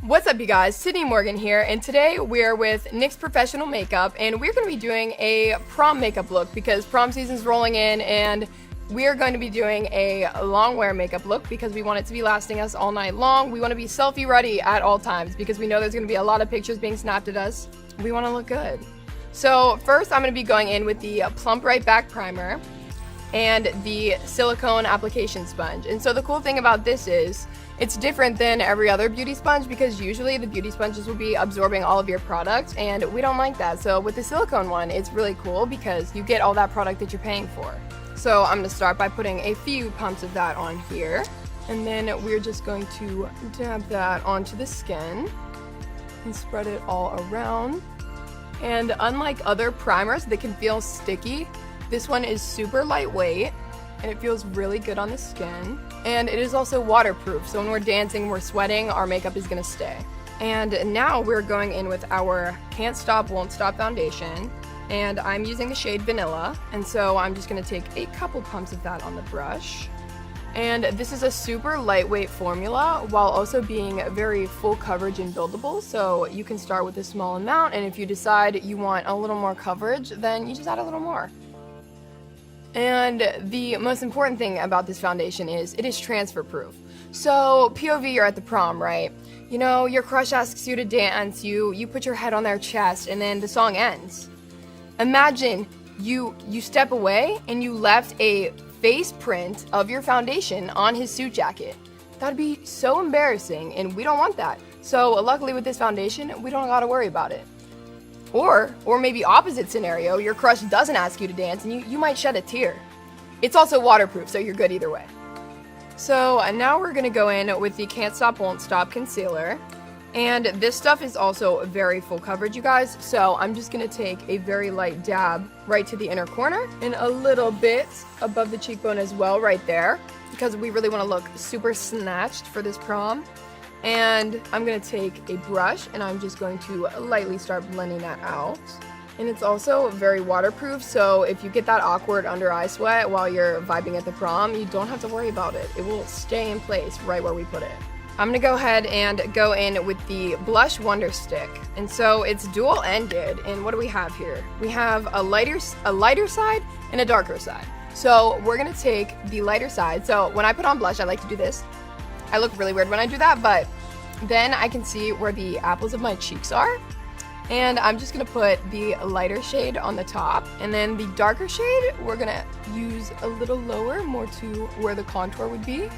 What's up, you guys? Sydney Morgan here, and today we're with NYX Professional Makeup, and we're going to be doing a prom makeup look because prom season's rolling in, and we're going to be doing a long wear makeup look because we want it to be lasting us all night long. We want to be selfie ready at all times because we know there's going to be a lot of pictures being snapped at us. We want to look good. So first, I'm going to be going in with the Plump Right Back Primer and the silicone application sponge. And so the cool thing about this is it's different than every other beauty sponge because usually the beauty sponges will be absorbing all of your product, and we don't like that. So with the silicone one, it's really cool because you get all that product that you're paying for. So I'm going to start by putting a few pumps of that on here, and then we're just going to dab that onto the skin and spread it all around. And unlike other primers that can feel sticky, this one is super lightweight and it feels really good on the skin. And it is also waterproof, so when we're dancing, we're sweating, our makeup is gonna stay. And now we're going in with our Can't Stop, Won't Stop foundation. And I'm using the shade Vanilla. And so I'm just gonna take a couple pumps of that on the brush. And this is a super lightweight formula while also being very full coverage and buildable. So you can start with a small amount, and if you decide you want a little more coverage, then you just add a little more. And the most important thing about this foundation is it is transfer proof. So POV, you're at the prom, right? You know, your crush asks you to dance, you put your head on their chest, and then the song ends. Imagine you step away and you left a face print of your foundation on his suit jacket. That'd be so embarrassing, and we don't want that. So luckily with this foundation, we don't gotta worry about it. Or maybe opposite scenario, your crush doesn't ask you to dance and you might shed a tear. It's also waterproof, so you're good either way. So now we're gonna go in with the Can't Stop, Won't Stop concealer. And this stuff is also very full coverage, you guys. So I'm just gonna take a very light dab right to the inner corner and a little bit above the cheekbone as well, right there, because we really wanna look super snatched for this prom. And I'm gonna take a brush and I'm just going to lightly start blending that out. And it's also very waterproof, so if you get that awkward under eye sweat while you're vibing at the prom, you don't have to worry about it. It will stay in place right where we put it. I'm gonna go ahead and go in with the Blush Wonder Stick. And so it's dual-ended, and what do we have here? We have a lighter side and a darker side. So we're gonna take the lighter side. So when I put on blush, I like to do this. I look really weird when I do that, but then I can see where the apples of my cheeks are. And I'm just gonna put the lighter shade on the top, and then the darker shade, we're gonna use a little lower, more to where the contour would be.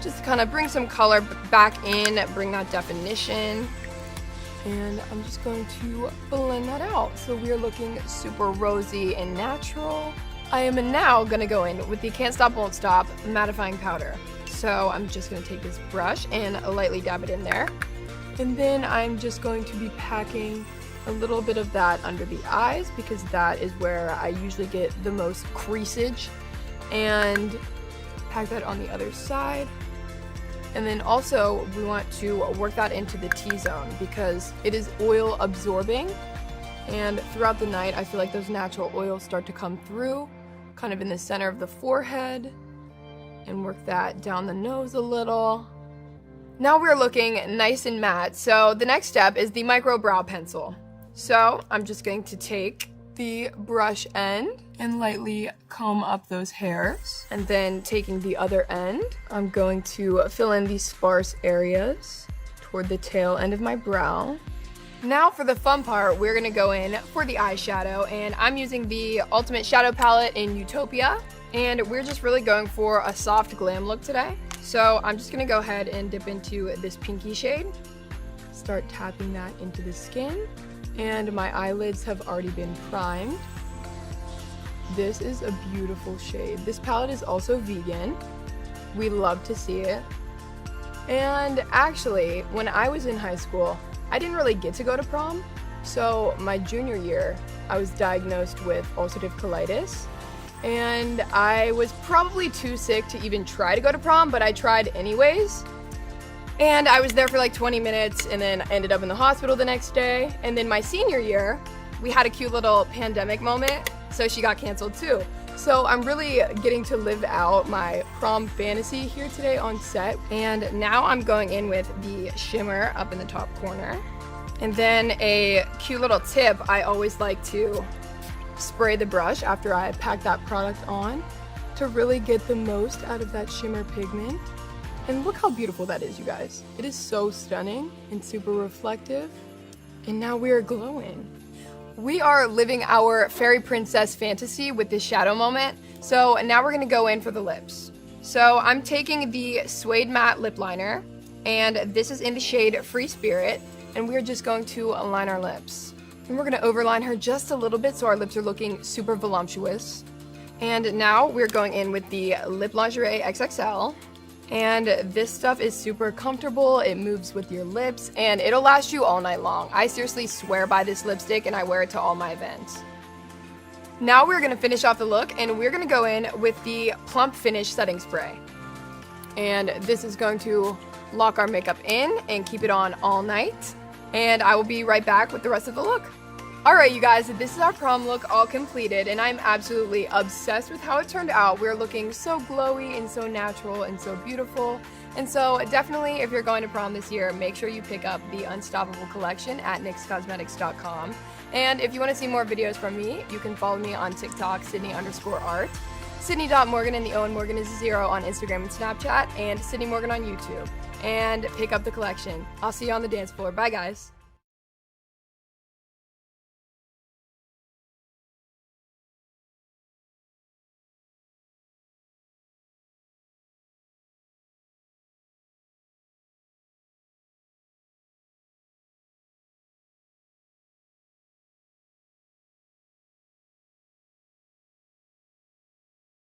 Just to kind of bring some color back in, bring that definition. And I'm just going to blend that out. So we're looking super rosy and natural. I am now gonna go in with the Can't Stop, Won't Stop mattifying powder. So I'm just going to take this brush and lightly dab it in there. And then I'm just going to be packing a little bit of that under the eyes because that is where I usually get the most creasage. And pack that on the other side. And then also we want to work that into the T-zone because it is oil absorbing. And throughout the night, I feel like those natural oils start to come through, kind of in the center of the forehead. And work that down the nose a little. Now we're looking nice and matte. So the next step is the micro brow pencil. So I'm just going to take the brush end and lightly comb up those hairs. And then taking the other end, I'm going to fill in these sparse areas toward the tail end of my brow. Now for the fun part, we're gonna go in for the eyeshadow, and I'm using the Ultimate Shadow Palette in Utopia. And we're just really going for a soft glam look today. So I'm just gonna go ahead and dip into this pinky shade. Start tapping that into the skin. And my eyelids have already been primed. This is a beautiful shade. This palette is also vegan. We love to see it. And actually, when I was in high school, I didn't really get to go to prom. So my junior year, I was diagnosed with ulcerative colitis. And I was probably too sick to even try to go to prom, but I tried anyways. And I was there for like 20 minutes and then ended up in the hospital the next day. And then my senior year, we had a cute little pandemic moment, so she got canceled too. So I'm really getting to live out my prom fantasy here today on set. And now I'm going in with the shimmer up in the top corner. And then a cute little tip, I always like to spray the brush after I pack that product on to really get the most out of that shimmer pigment. And look how beautiful that is, you guys. It is so stunning and super reflective. And now we are glowing. We are living our fairy princess fantasy with this shadow moment. So now we're gonna go in for the lips. So I'm taking the Suede Matte Lip Liner, and this is in the shade Free Spirit, and we're just going to line our lips. And we're gonna overline her just a little bit so our lips are looking super voluptuous. And now we're going in with the Lip Lingerie XXL. And this stuff is super comfortable, it moves with your lips, and it'll last you all night long. I seriously swear by this lipstick, and I wear it to all my events. Now we're gonna finish off the look, and we're gonna go in with the Plump Finish Setting Spray. And this is going to lock our makeup in and keep it on all night. And I will be right back with the rest of the look. Alright you guys, this is our prom look all completed, and I'm absolutely obsessed with how it turned out. We're looking so glowy and so natural and so beautiful. And so definitely, if you're going to prom this year, make sure you pick up the Unstoppable collection at NYXcosmetics.com. And if you want to see more videos from me, you can follow me on TikTok, Sydney_art, Sydney.Morgan, and the Owen Morgan is 0 on Instagram and Snapchat, and Sydney Morgan on YouTube. And pick up the collection. I'll see you on the dance floor. Bye guys.